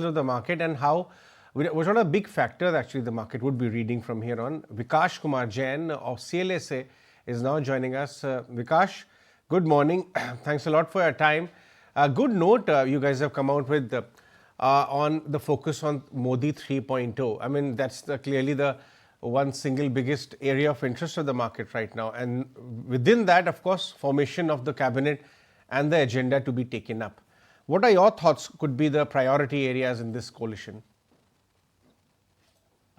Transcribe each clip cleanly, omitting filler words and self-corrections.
of the market and how what are a big factor actually the market would be reading from here on. Vikash Kumar Jain of clsa is now joining us. Vikash, good morning. Thanks a lot for your time. Good note you guys have come out with on the focus on Modi 3.0. I mean, that's clearly the one single biggest area of interest of the market right now. And within that, of course, formation of the cabinet and the agenda to be taken up. What are your thoughts could be the priority areas in this coalition?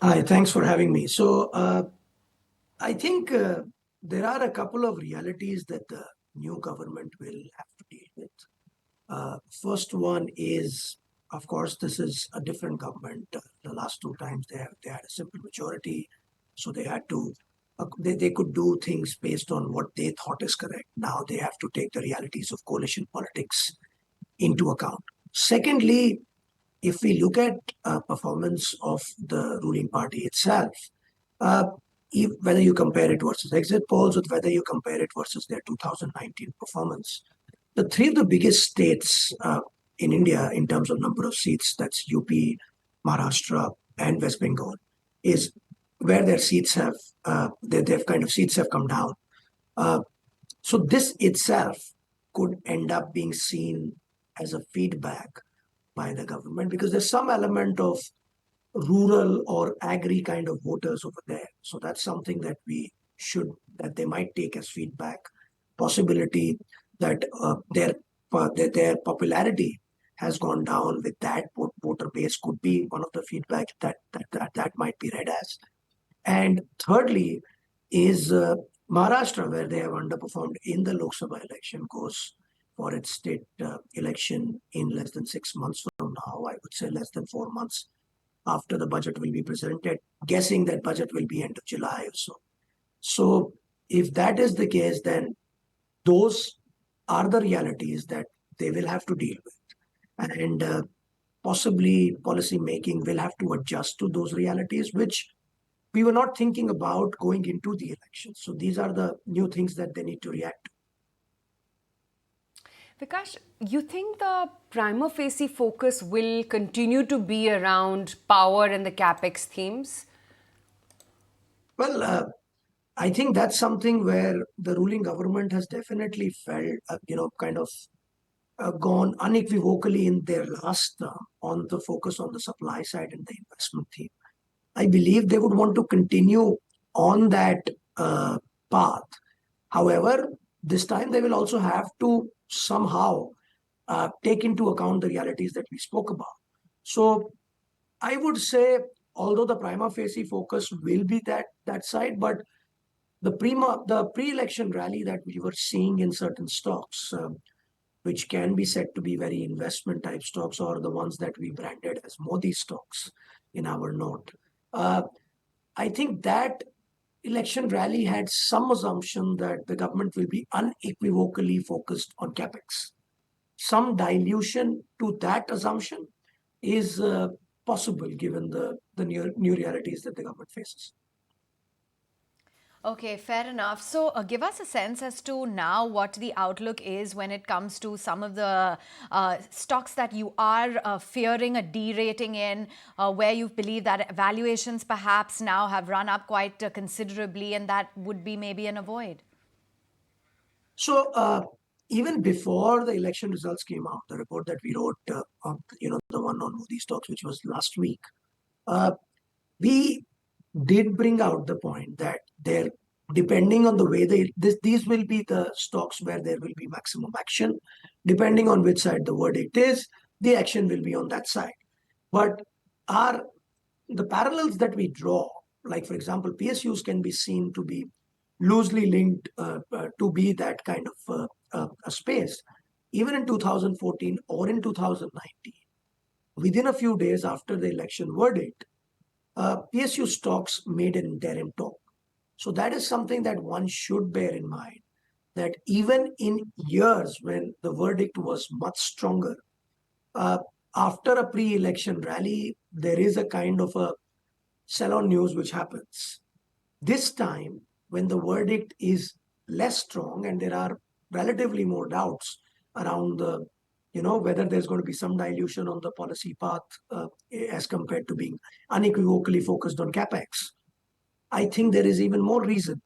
Hi, thanks for having me. So, I think there are a couple of realities that the new government will have to deal with. First one is, of course, this is a different government. The last two times they had a simple majority, so they had to they could do things based on what they thought is correct. Now they have to take the realities of coalition politics into account. Secondly, if we look at performance of the ruling party itself, uh, whether you compare it versus exit polls or whether you compare it versus their 2019 performance, the three of the biggest states in India in terms of number of seats, that's UP, Maharashtra, and West Bengal, is where their seats have their kind of seats have come down. Uh, so this itself could end up being seen as a feedback by the government because there's some element of rural or agri kind of voters over there. So that's something that that they might take as feedback. Possibility that their popularity has gone down with that voter base could be one of the feedback that might be read as. And thirdly is Maharashtra, where they have underperformed in the Lok Sabha election, goes for its state election in less than 6 months from now. I would say less than 4 months after the budget will be presented, guessing that budget will be end of July or so. So if that is the case, then those are the realities that they will have to deal with. And possibly policy making will have to adjust to those realities, which we were not thinking about going into the election. So these are the new things that they need to react to. Vikash, you think the prima facie focus will continue to be around power and the capex themes? Well, I think that's something where the ruling government has definitely felt, kind of gone unequivocally in their last term on the focus on the supply side and the investment theme. I believe they would want to continue on that path. However, this time they will also have to somehow take into account the realities that we spoke about. So I would say, although the prima facie focus will be that side, but the pre-election rally that we were seeing in certain stocks, which can be said to be very investment type stocks, or the ones that we branded as Modi stocks in our note. I think that election rally had some assumption that the government will be unequivocally focused on capex. Some dilution to that assumption is possible given the new realities that the government faces. Okay, fair enough. So, give us a sense as to now what the outlook is when it comes to some of the stocks that you are fearing a derating in, where you believe that valuations perhaps now have run up quite considerably, and that would be maybe an avoid. So, even before the election results came out, the report that we wrote, the one on Modi stocks, which was last week, we did bring out the point that there, depending on the way these will be the stocks where there will be maximum action. Depending on which side the verdict is, the action will be on that side. But the parallels that we draw, like for example, PSUs can be seen to be loosely linked to be that kind of a space. Even in 2014 or in 2019, within a few days after the election verdict, PSU stocks made an interim top. So that is something that one should bear in mind, that even in years when the verdict was much stronger, uh, after a pre-election rally, there is a kind of a sell-on news which happens. This time, when the verdict is less strong and there are relatively more doubts around the whether there's going to be some dilution on the policy path as compared to being unequivocally focused on capex. I think there is even more reason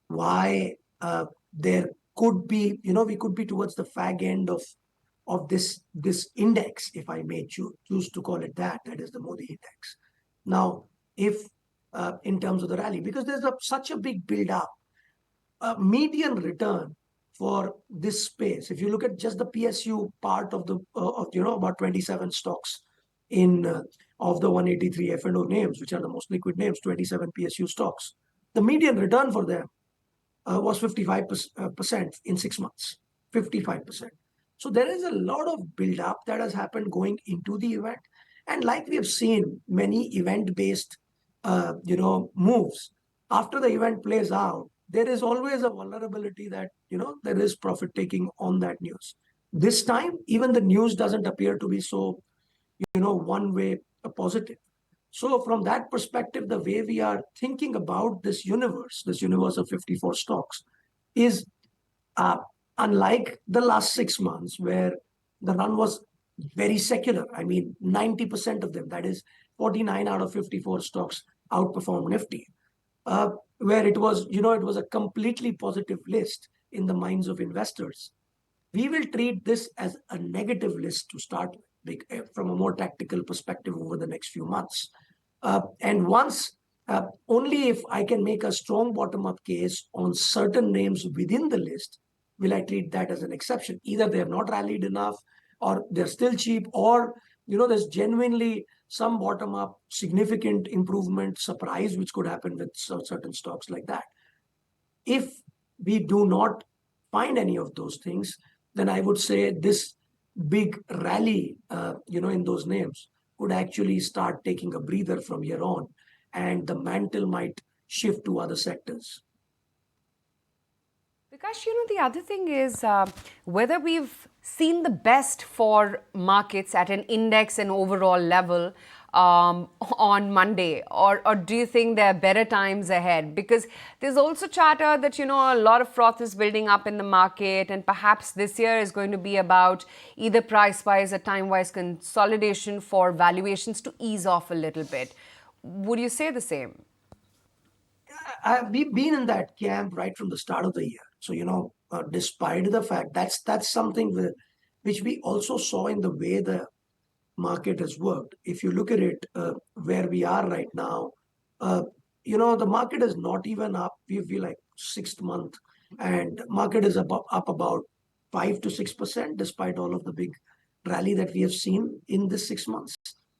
why there could be, we could be towards the fag end of this index, if I may choose to call it that. That is the Modi index. Now, if in terms of the rally, because there's such a big build up, median return for this space, if you look at just the PSU part of the of about 27 stocks in of the 183 F&O names, which are the most liquid names, 27 PSU stocks, the median return for them was 55% in 6 months. 55%. So there is a lot of build up that has happened going into the event, and like we have seen many event based moves, after the event plays out, there is always a vulnerability that there is profit taking on that news. This time, even the news doesn't appear to be so one way positive. So from that perspective, the way we are thinking about this universe of 54 stocks, is unlike the last 6 months where the run was very secular. I mean, 90% of them, that is 49 out of 54 stocks, outperformed Nifty, where it was a completely positive list in the minds of investors. We will treat this as a negative list to start with, from a more tactical perspective over the next few months. And once, only if I can make a strong bottom-up case on certain names within the list, will I treat that as an exception. Either they have not rallied enough, or they're still cheap, or there's genuinely some bottom-up significant improvement surprise which could happen with certain stocks like that. If we do not find any of those things, then I would say this big rally, in those names could actually start taking a breather from here on, and the mantle might shift to other sectors. Because, the other thing is whether we've seen the best for markets at an index and overall level on Monday, or do you think there are better times ahead? Because there's also chatter that, a lot of froth is building up in the market, and perhaps this year is going to be about either price-wise or time-wise consolidation for valuations to ease off a little bit. Would you say the same? We've been in that camp right from the start of the year. So, despite the fact that's something which we also saw in the way the market has worked. If you look at it, where we are right now, the market is not even up. We feel like 6th month, and market is up about 5 to 6%, despite all of the big rally that we have seen in this 6 months.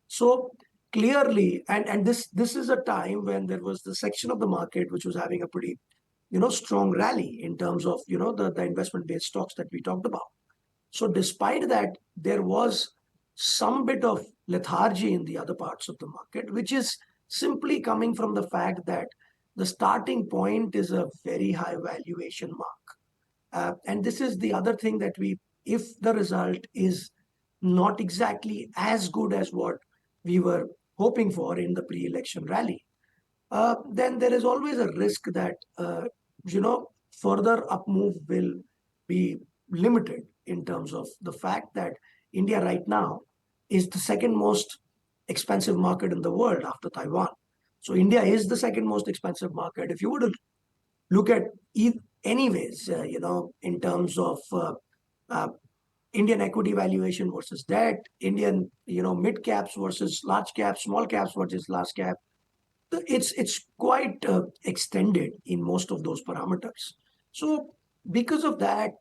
So clearly, and this is a time when there was the section of the market which was having a pretty strong rally in terms of the investment based stocks that we talked about. So despite that, there was some bit of lethargy in the other parts of the market, which is simply coming from the fact that the starting point is a very high valuation mark. And this is the other thing that if the result is not exactly as good as what we were hoping for in the pre-election rally, then there is always a risk that further up move will be limited, in terms of the fact that India right now is the second most expensive market in the world after Taiwan. So India is the second most expensive market. If you were to look at anyways, in terms of Indian equity valuation versus debt, Indian mid caps versus large caps, small caps versus large cap, it's quite extended in most of those parameters. So because of that,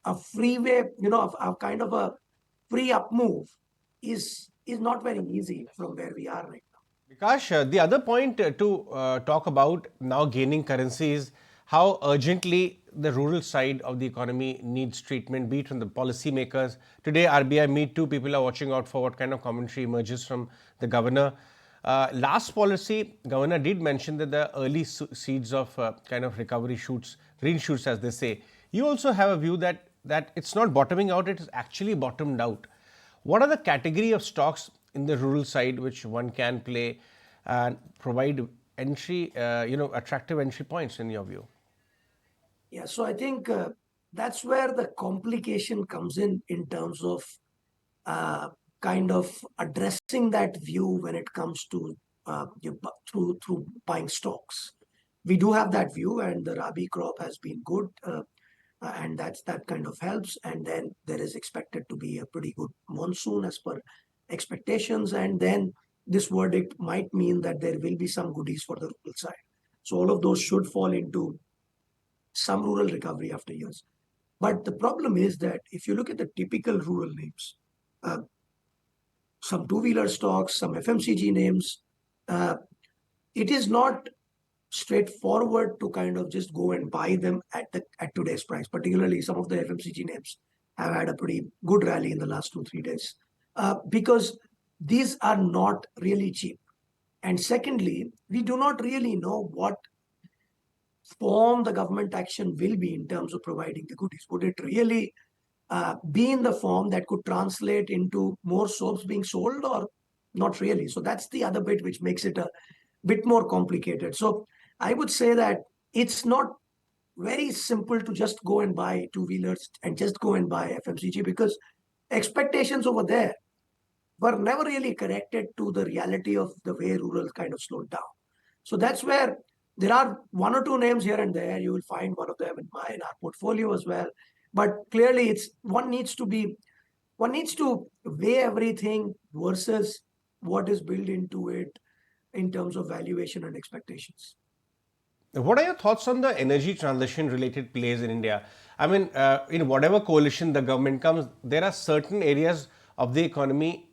a freeway, a kind of a free up move is not very easy from where we are right now. Vikash, the other point to talk about now gaining currency is how urgently the rural side of the economy needs treatment, be it from the policymakers. Today, RBI Meet 2, people are watching out for what kind of commentary emerges from the governor. Last policy, governor did mention that the early seeds of kind of recovery shoots, green shoots as they say. You also have a view that it's not bottoming out, it is actually bottomed out. What are the category of stocks in the rural side which one can play and provide entry, attractive entry points in your view? Yeah, so I think that's where the complication comes in terms of kind of addressing that view when it comes to through buying stocks. We do have that view, and the Rabi crop has been good, and that kind of helps. And then there is expected to be a pretty good monsoon as per expectations, and then this verdict might mean that there will be some goodies for the rural side. So all of those should fall into some rural recovery after years. But the problem is that if you look at the typical rural names, uh, some two-wheeler stocks, some FMCG names, uh, it is not straightforward to kind of just go and buy them at today's price. Particularly, some of the FMCG names have had a pretty good rally in the last 2-3 days because these are not really cheap. And secondly, we do not really know what form the government action will be in terms of providing the goodies. Would it really be in the form that could translate into more soaps being sold, or not really? So that's the other bit which makes it a bit more complicated. So I would say that it's not very simple to just go and buy two-wheelers and just go and buy FMCG, because expectations over there were never really corrected to the reality of the way rural kind of slowed down. So that's where there are one or two names here and there. You will find one of them in our portfolio as well. But clearly, one needs to weigh everything versus what is built into it in terms of valuation and expectations. What are your thoughts on the energy transition related plays in India? I mean, in whatever coalition the government comes, there are certain areas of the economy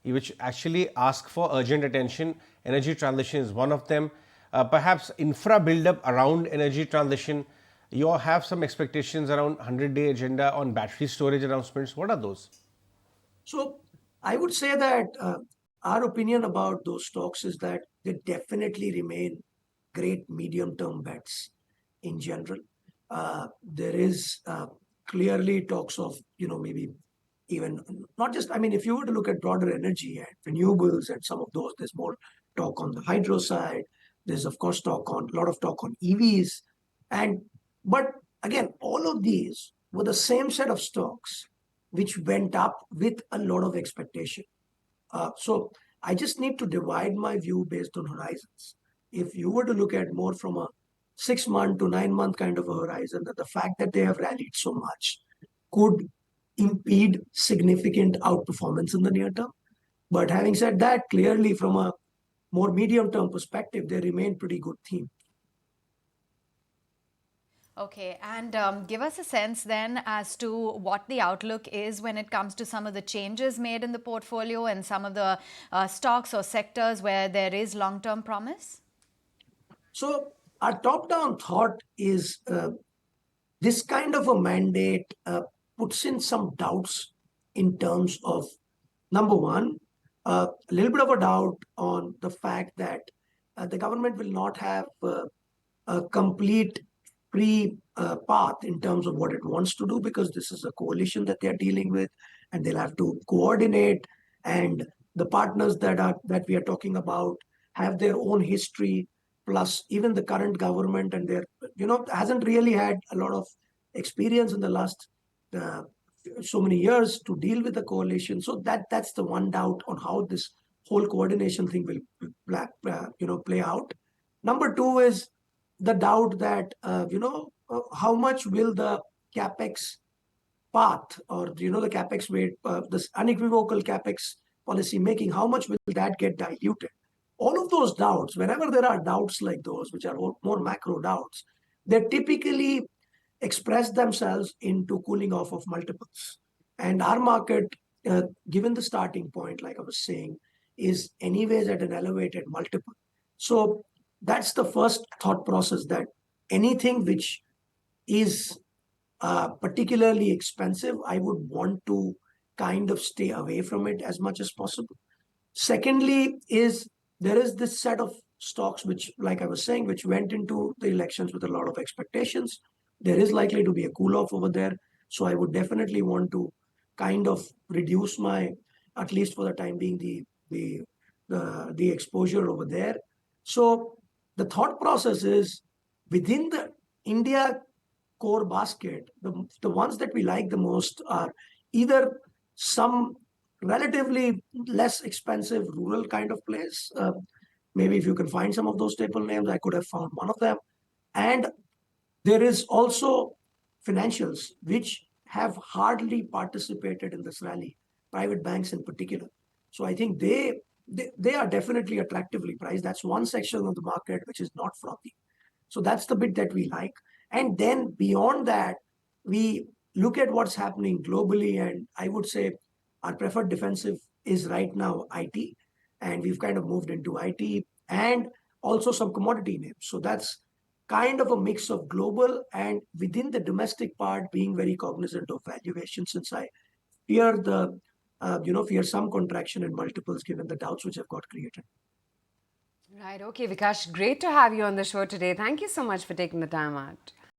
which actually ask for urgent attention. Energy transition is one of them. Perhaps infra build up around energy transition. You all have some expectations around 100-day agenda on battery storage announcements. What are those? So I would say that our opinion about those stocks is that they definitely remain great medium-term bets in general. There is clearly talks of, maybe even not just, I mean, if you were to look at broader energy and renewables and some of those, there's more talk on the hydro side. There's of course a lot of talk on EVs, and but again, all of these were the same set of stocks which went up with a lot of expectation. So I just need to divide my view based on horizons. If you were to look at more from a 6 month to 9 month kind of a horizon, that the fact that they have rallied so much could impede significant outperformance in the near term. But having said that, clearly from a more medium term perspective, they remain pretty good theme. Okay, and give us a sense then as to what the outlook is when it comes to some of the changes made in the portfolio and some of the stocks or sectors where there is long-term promise. So our top-down thought is this kind of a mandate puts in some doubts in terms of, number one, a little bit of a doubt on the fact that the government will not have a complete free path in terms of what it wants to do, because this is a coalition that they're dealing with, and they'll have to coordinate. And the partners that we are talking about have their own history, plus even the current government, and they're hasn't really had a lot of experience in the last uh, so many years to deal with the coalition. So that's the one doubt on how this whole coordination thing will play out. Number two is the doubt that how much will the capex path, or the capex rate, this unequivocal capex policy making, how much will that get diluted? All of those doubts, whenever there are doubts like those, which are more macro doubts, they typically express themselves into cooling off of multiples. And our market, given the starting point, like I was saying, is anyways at an elevated multiple. So that's the first thought process, that anything which is particularly expensive, I would want to kind of stay away from it as much as possible. Secondly, is there is this set of stocks which, like I was saying, which went into the elections with a lot of expectations. There is likely to be a cool off over there. So I would definitely want to kind of reduce my, at least for the time being, the exposure over there. So the thought process is, within the India core basket, the ones that we like the most are either some relatively less expensive rural kind of place. Maybe if you can find some of those staple names, I could have found one of them. And there is also financials which have hardly participated in this rally, private banks in particular. So I think they are definitely attractively priced. That's one section of the market which is not frothy. So that's the bit that we like. And then beyond that, we look at what's happening globally. And I would say our preferred defensive is right now IT. And we've kind of moved into IT and also some commodity names. So that's kind of a mix of global and within the domestic part being very cognizant of valuation, since I fear fear some contraction in multiples given the doubts which have got created. Right. Okay, Vikash, great to have you on the show today. Thank you so much for taking the time out.